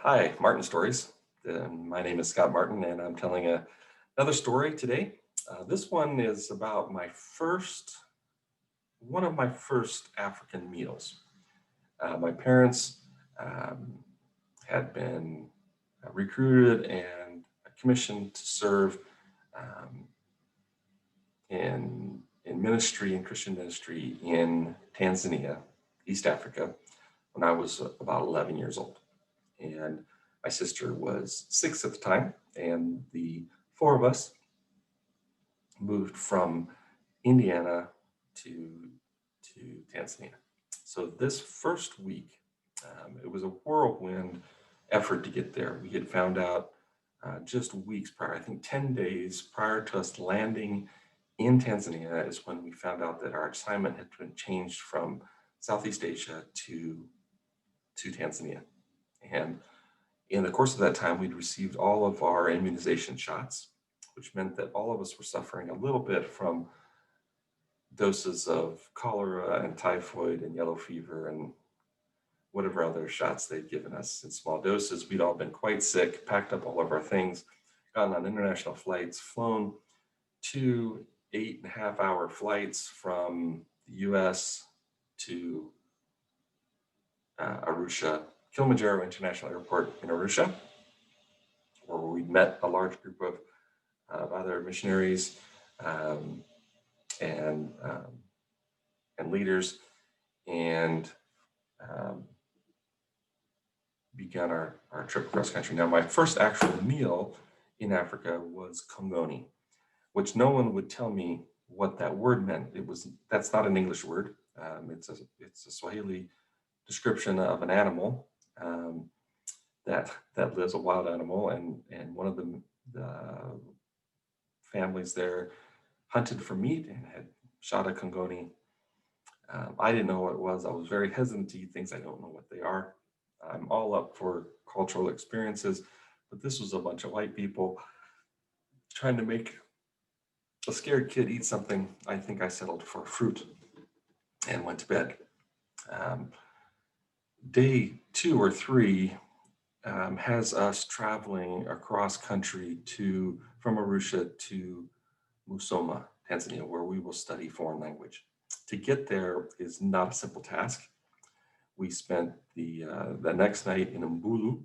Hi, Martin Stories. My name is Scott Martin, and I'm telling another story today. This one is about one of my first African meals. My parents um, had been recruited and commissioned to serve um, in ministry and Christian ministry in Tanzania, East Africa, when I was about 11 years old. And my sister was 6 at the time, and the four of us moved from Indiana to Tanzania. So this first week, it was a whirlwind effort to get there. We had found out just weeks prior, I think 10 days prior to us landing in Tanzania, is when we found out that our assignment had been changed from Southeast Asia to Tanzania. And in the course of that time, we'd received all of our immunization shots, which meant that all of us were suffering a little bit from doses of cholera and typhoid and yellow fever and whatever other shots they'd given us in small doses. We'd all been quite sick, packed up all of our things, gotten on international flights, flown 2 8.5 hour flights from the US to Arusha, Kilimanjaro International Airport in Arusha, where we met a large group of other missionaries um, and um, and leaders, and um, began our trip across country. Now, my first actual meal in Africa was kongoni, which no one would tell me what that word meant. That's not an English word. It's a Swahili description of an animal that lives, a wild animal, and one of the families there hunted for meat and had shot a kongoni. I didn't know what it was. I was very hesitant to eat things I don't know what they are. I'm all up for cultural experiences, but this was a bunch of white people trying to make a scared kid eat something. I think I settled for fruit and went to bed. Um, Day 2 or 3 has us traveling across country from Arusha to Musoma, Tanzania, where we will study foreign language. To get there is not a simple task. We spent the next night in Mbulu,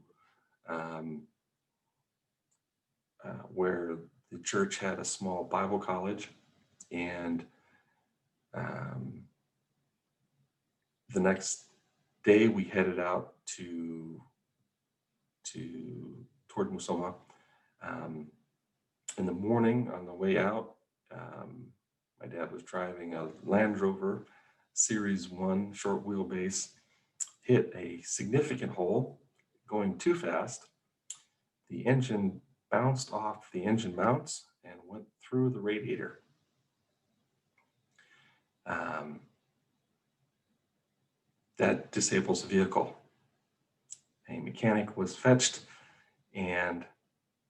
um, where the church had a small Bible college, and um, the next day we headed out toward Musoma. Um, in the morning, on the way out, my dad was driving a Land Rover Series 1 short wheelbase, hit a significant hole going too fast. The engine bounced off the engine mounts and went through the radiator. Um, that disables the vehicle. A mechanic was fetched and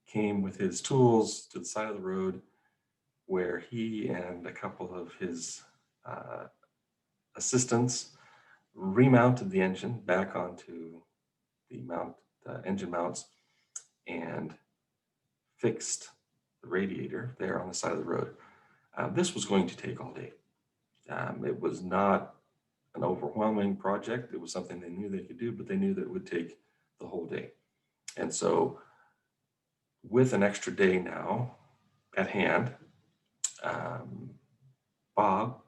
came with his tools to the side of the road, where he and a couple of his uh, assistants remounted the engine back onto the engine mounts, and fixed the radiator there on the side of the road. This was going to take all day. It was not an overwhelming project. It was something they knew they could do, but they knew that it would take the whole day. And so, with an extra day now at hand, um, Bob,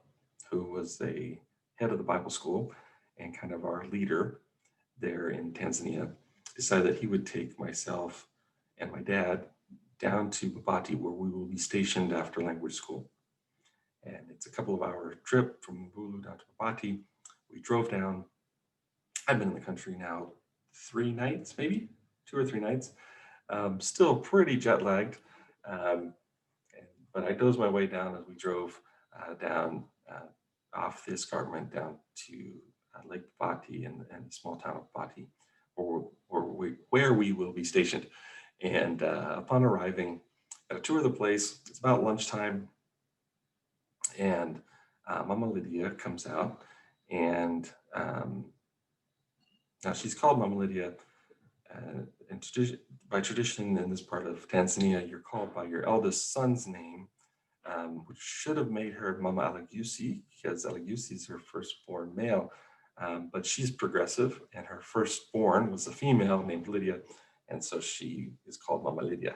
who was the head of the Bible school and kind of our leader there in Tanzania, decided that he would take myself and my dad down to Babati, where we will be stationed after language school. And it's a couple of hour trip from Mbulu down to Babati. We drove down. I've been in the country now 3 nights, maybe 2 or 3 nights. Still pretty jet lagged, um, but I dozed my way down as we drove down off the escarpment down to Lake Babati and the small town of Babati, where we will be stationed. And upon arriving at a tour of the place, it's about lunchtime, and Mama Lydia comes out, and now she's called Mama Lydia By tradition in this part of Tanzania, you're called by your eldest son's name, which should have made her Mama Alagusi, because Alagusi is her firstborn male. But she's progressive, and her firstborn was a female named Lydia, and so she is called Mama Lydia.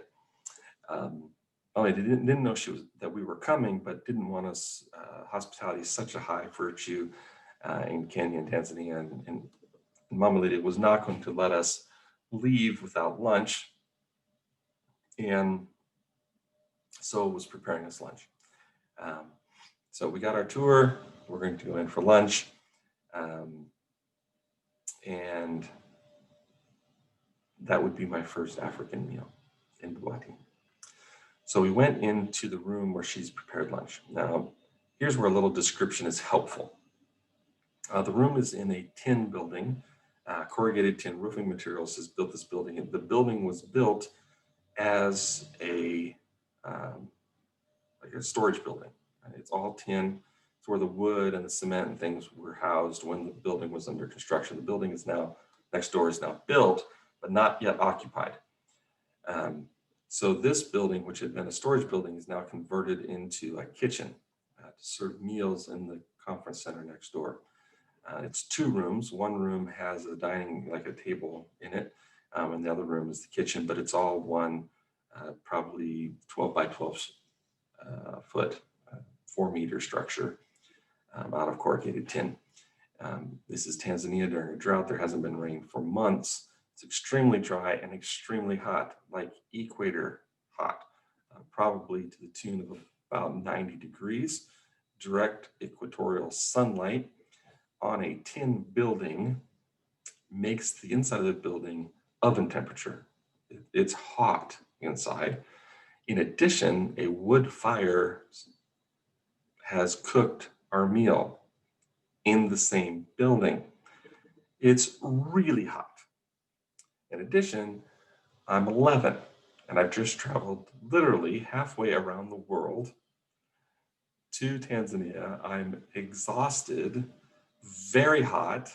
Only they didn't know that we were coming, but didn't want us. Hospitality is such a high virtue in Kenya and Tanzania, and Mama Lydia was not going to let us leave without lunch, and so was preparing us lunch. So we got our tour. We're going to go in for lunch, and that would be my first African meal in Bugatti. So we went into the room where she's prepared lunch. Now, here's where a little description is helpful. The room is in a tin building. Corrugated tin roofing materials has built this building. And the building was built as like a storage building. It's all tin. It's where the wood and the cement and things were housed when the building was under construction. The building is now, next door is now built, but not yet occupied. So this building, which had been a storage building, is now converted into a kitchen to serve meals in the conference center next door. It's 2 rooms. One room has a dining, like a table in it, and the other room is the kitchen, but it's all one probably 12 by 12 foot, 4-meter structure out of corrugated tin. This is Tanzania during a drought. There hasn't been rain for months. It's extremely dry and extremely hot, like equator hot, probably to the tune of about 90 degrees. Direct equatorial sunlight on a tin building makes the inside of the building oven temperature. It's hot inside. In addition, a wood fire has cooked our meal in the same building. It's really hot. In addition, I'm 11 and I've just traveled literally halfway around the world to Tanzania. I'm exhausted, very hot,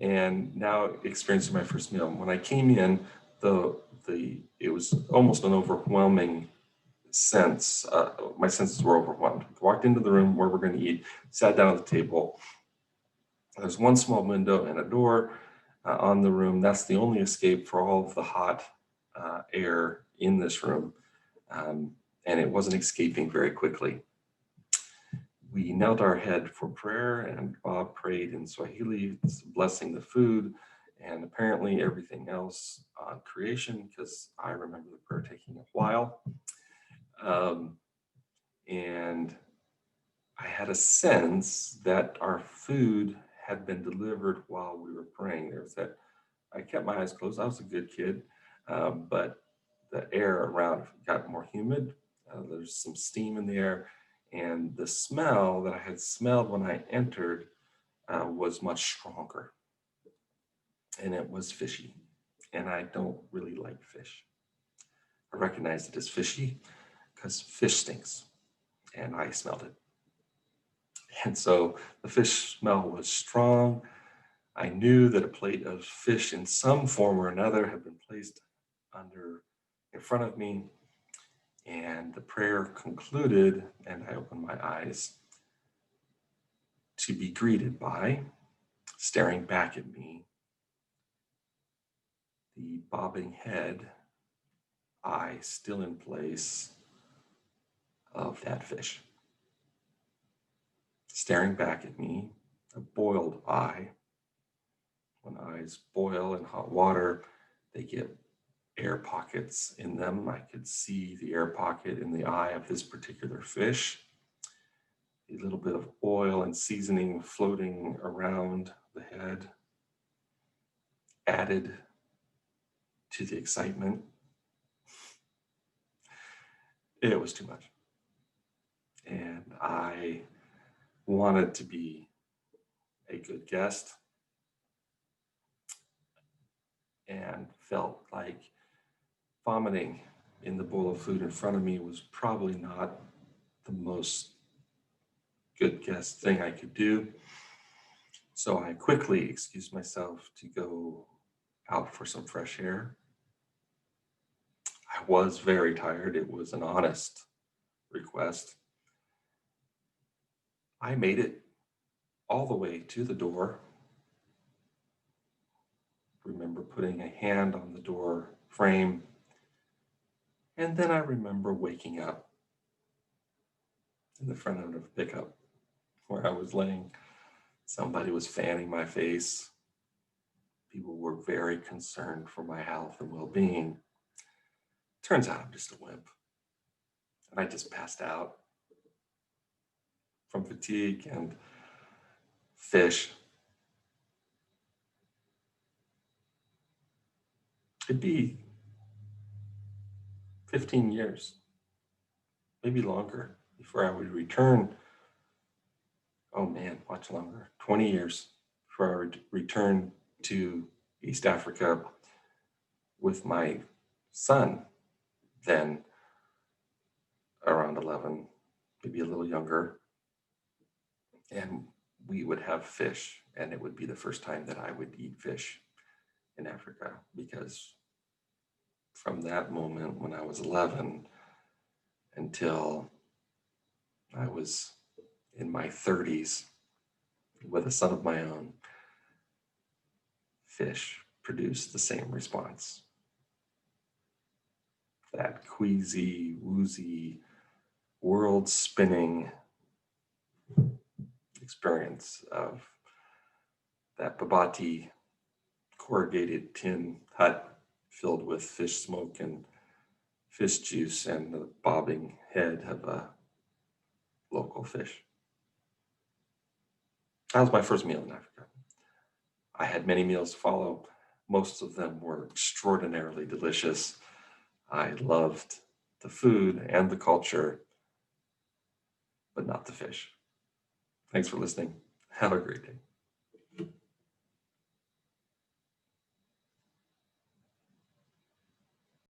and now experiencing my first meal. When I came in, it was almost an overwhelming sense. My senses were overwhelmed. I walked into the room where we're going to eat, sat down at the table. There's one small window and a door on the room. That's the only escape for all of the hot air in this room. And it wasn't escaping very quickly. We knelt our head for prayer, and Bob prayed in Swahili, blessing the food and apparently everything else on creation, because I remember the prayer taking a while. And I had a sense that our food had been delivered while we were praying. There's that, I kept my eyes closed. I was a good kid, but the air around got more humid. There's some steam in the air, and the smell that I had smelled when I entered was much stronger, and it was fishy, and I don't really like fish. I recognized it as fishy because fish stinks, and I smelled it. And so the fish smell was strong. I knew that a plate of fish in some form or another had been placed in front of me, and the prayer concluded, and I opened my eyes to be greeted by, staring back at me, the bobbing head, eye still in place of that fish. Staring back at me, a boiled eye. When eyes boil in hot water, they get air pockets in them. I could see the air pocket in the eye of this particular fish. A little bit of oil and seasoning floating around the head added to the excitement. It was too much. And I wanted to be a good guest and felt like vomiting in the bowl of food in front of me was probably not the most good guest thing I could do. So I quickly excused myself to go out for some fresh air. I was very tired. It was an honest request. I made it all the way to the door. Remember putting a hand on the door frame. And then I remember waking up in the front end of a pickup where I was laying. Somebody was fanning my face. People were very concerned for my health and well-being. Turns out I'm just a wimp. And I just passed out from fatigue and fish. It'd be 15 years, maybe longer, before I would return. Oh man, much longer, 20 years before I would return to East Africa with my son, then around 11, maybe a little younger. And we would have fish, and it would be the first time that I would eat fish in Africa, because from that moment when I was 11 until I was in my 30s with a son of my own, fish produced the same response. That queasy, woozy, world spinning experience of that Babati corrugated tin hut filled with fish smoke and fish juice and the bobbing head of a local fish. That was my first meal in Africa. I had many meals to follow. Most of them were extraordinarily delicious. I loved the food and the culture, but not the fish. Thanks for listening. Have a great day.